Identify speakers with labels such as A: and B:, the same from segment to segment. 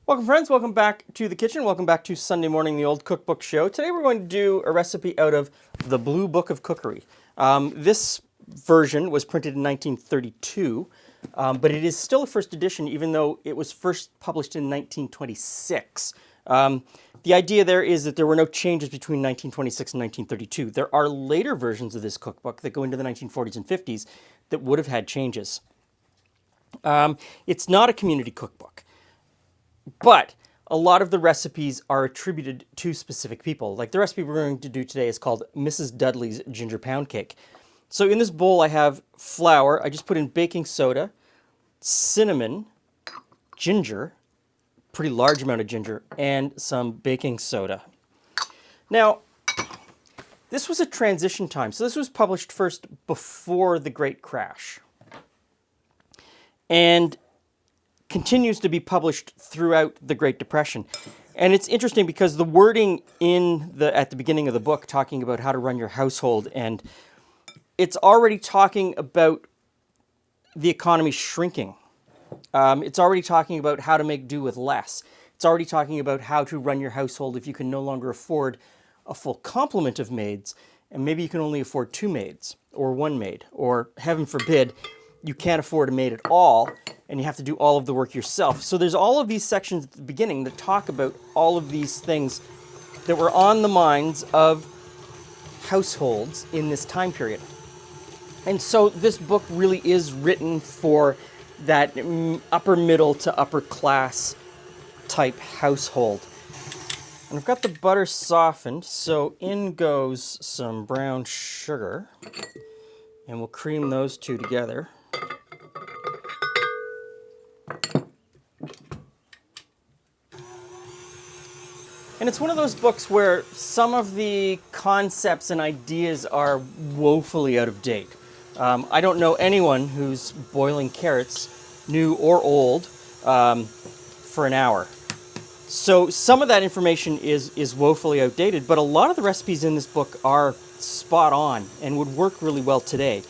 A: Welcome friends, welcome back to the kitchen, welcome back to Sunday morning, the old cookbook show. Today we're going to do a recipe out of the Blue Book of Cookery. This version was printed in 1932, but it is still a first edition even though it was first published in 1926. The idea there is that there were no changes between 1926 and 1932. There are later versions of this cookbook that go into the 1940s and 50s that would have had changes. It's not a community cookbook. But a lot of the recipes are attributed to specific people. Like the recipe we're going to do today is called Mrs. Dudley's Ginger Pound Cake. So in this bowl I have flour. I just put in baking soda, cinnamon, ginger, pretty large amount of ginger, and some baking soda. Now, this was a transition time. So this was published first before the Great Crash. And continues to be published throughout the Great Depression. And it's interesting because the wording at the beginning of the book talking about how to run your household, and it's already talking about the economy shrinking. It's already talking about how to make do with less. It's already talking about how to run your household if you can no longer afford a full complement of maids, and maybe you can only afford 2 maids or 1 maid, or heaven forbid, you can't afford a maid at all, and you have to do all of the work yourself. So there's all of these sections at the beginning that talk about all of these things that were on the minds of households in this time period. And so this book really is written for that upper middle to upper class type household. And I've got the butter softened, so in goes some brown sugar, and we'll cream those two together. And it's one of those books where some of the concepts and ideas are woefully out of date. I don't know anyone who's boiling carrots, new or old, for an hour. So some of that information is woefully outdated, but a lot of the recipes in this book are spot on and would work really well today.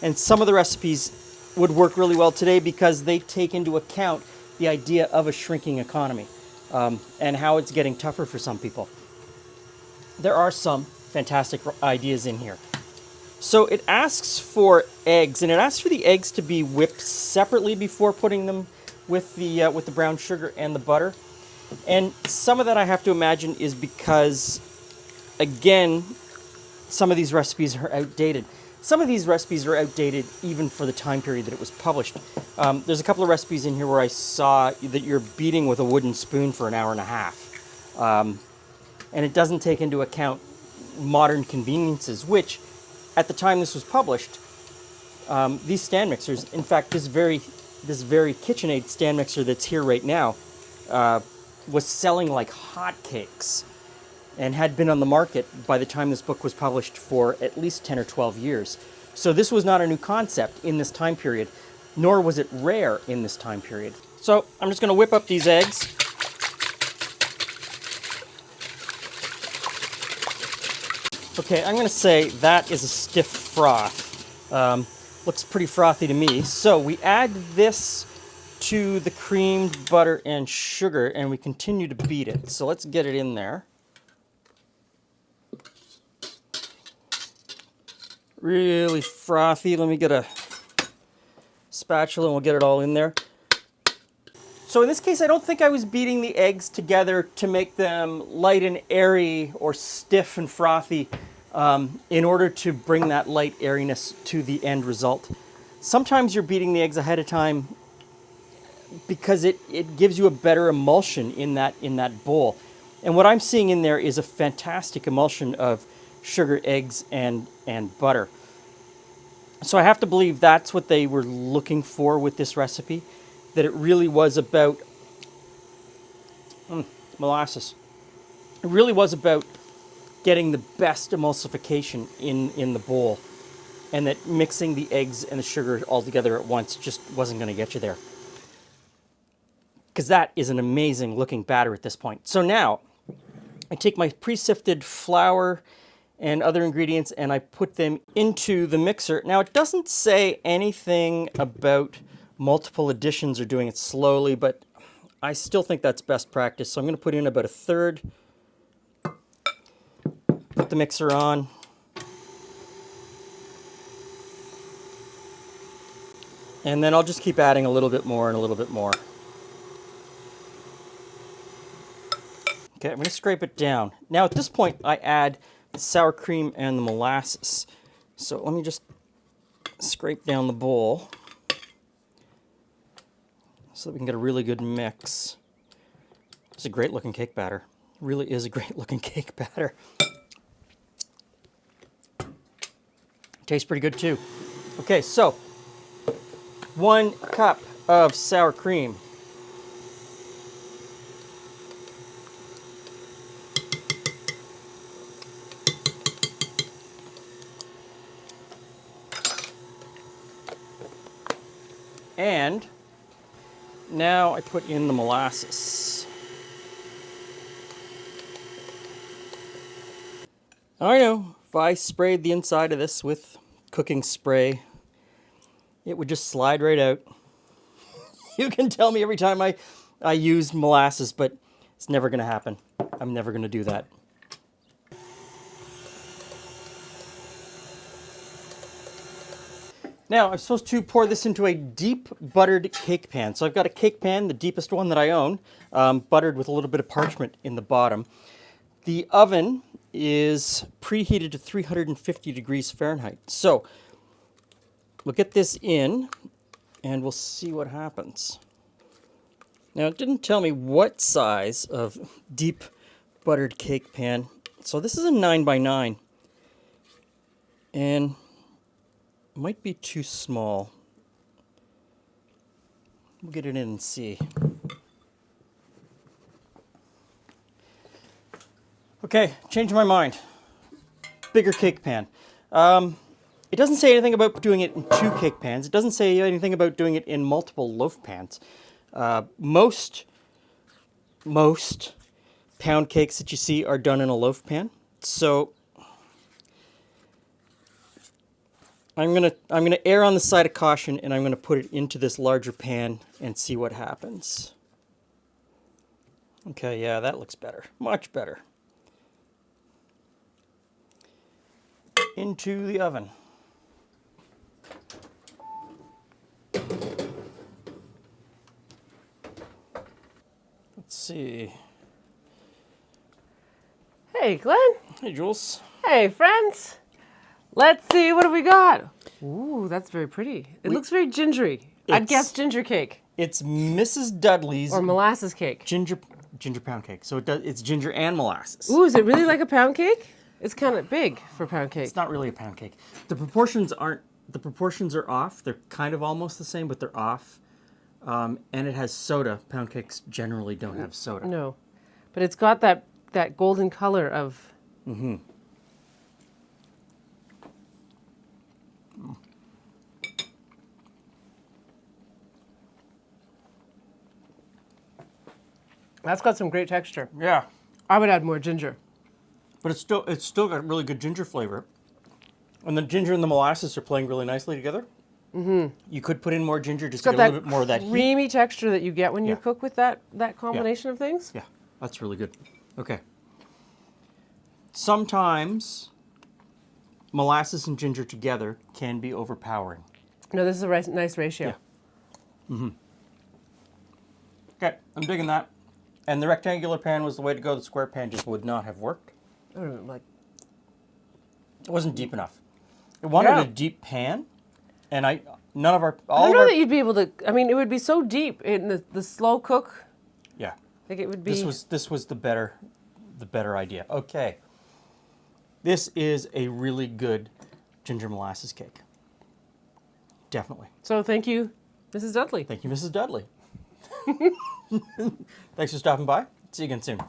A: And some of the recipes would work really well today because they take into account the idea of a shrinking economy. And how it's getting tougher for some people. There are some fantastic ideas in here. So it asks for eggs, and it asks for the eggs to be whipped separately before putting them with the brown sugar and the butter. And some of that I have to imagine is because, again, some of these recipes are outdated. Some of these recipes are outdated even for the time period that it was published. There's a couple of recipes in here where I saw that you're beating with a wooden spoon for an hour and a half. And it doesn't take into account modern conveniences, which at the time this was published, these stand mixers, in fact, this very KitchenAid stand mixer that's here right now, was selling like hotcakes, and had been on the market by the time this book was published for at least 10 or 12 years. So this was not a new concept in this time period, nor was it rare in this time period. So I'm just going to whip up these eggs. Okay, I'm going to say that is a stiff froth. Looks pretty frothy to me. So we add this to the creamed butter and sugar, and we continue to beat it. So let's get it in there. Really frothy. Let me get a spatula and we'll get it all in there. So in this case, I don't think I was beating the eggs together to make them light and airy or stiff and frothy in order to bring that light airiness to the end result. Sometimes you're beating the eggs ahead of time because it gives you a better emulsion in that bowl. And what I'm seeing in there is a fantastic emulsion of sugar, eggs, and butter. So I have to believe that's what they were looking for with this recipe, that it really was about molasses. It really was about getting the best emulsification in the bowl, and that mixing the eggs and the sugar all together at once just wasn't going to get you there. Because that is an amazing looking batter at this point. So now I take my pre-sifted flour and other ingredients and I put them into the mixer. Now it doesn't say anything about multiple additions or doing it slowly, but I still think that's best practice. So I'm going to put in about a third. Put the mixer on. And then I'll just keep adding a little bit more and a little bit more. Okay, I'm going to scrape it down. Now at this point, I add the sour cream and the molasses. So let me just scrape down the bowl so that we can get a really good mix. It's a great looking cake batter. It really is a great looking cake batter. Tastes pretty good too. Okay, so 1 cup of sour cream. And now I put in the molasses. I know, if I sprayed the inside of this with cooking spray, it would just slide right out. You can tell me every time I use molasses, but it's never going to happen. I'm never going to do that. Now, I'm supposed to pour this into a deep buttered cake pan. So I've got a cake pan, the deepest one that I own, buttered with a little bit of parchment in the bottom. The oven is preheated to 350 degrees Fahrenheit. So we'll get this in and we'll see what happens. Now, it didn't tell me what size of deep buttered cake pan. So this is a 9x9. And might be too small. We'll get it in and see. Okay, changed my mind. Bigger cake pan. It doesn't say anything about doing it in 2 cake pans. It doesn't say anything about doing it in multiple loaf pans. Most pound cakes that you see are done in a loaf pan. So I'm gonna err on the side of caution, and I'm gonna put it into this larger pan and see what happens. Okay, yeah, that looks better, much better. Into the oven. Let's see.
B: Hey, Glenn.
A: Hey, Jules.
B: Hey, friends. Let's see, what do we got? Ooh, that's very pretty. It looks very gingery. I'd guess ginger cake.
A: It's Mrs. Dudley's
B: or molasses cake.
A: ginger pound cake. So it's ginger and molasses.
B: Ooh, is it really like a pound cake? It's kind of big for pound cake.
A: It's not really a pound cake. The proportions are off. They're kind of almost the same, but they're off. And it has soda. Pound cakes generally don't have soda.
B: No, but it's got that golden color of.
A: Mm-hmm.
B: That's got some great texture.
A: Yeah,
B: I would add more ginger.
A: but it's still got really good ginger flavor, and the ginger and the molasses are playing really nicely together. Mm-hmm. You could put in more ginger just to get a little bit more of that heat.
B: Creamy texture that you get when you cook with that combination of things.
A: Yeah, that's really good. Okay. Sometimes molasses and ginger together can be overpowering.
B: No, this is a nice ratio.
A: Yeah. Mm-hmm. Okay, I'm digging that. And the rectangular pan was the way to go. The square pan just would not have worked.
B: I don't know, like.
A: It wasn't deep enough. It wanted a deep pan, and I don't know
B: that you'd be able to. I mean, it would be so deep in the slow cook.
A: Yeah.
B: Like it would be.
A: This was the better idea. Okay. This is a really good ginger molasses cake. Definitely.
B: So thank you, Mrs. Dudley.
A: Thank you, Mrs. Dudley. Thanks for stopping by. See you again soon.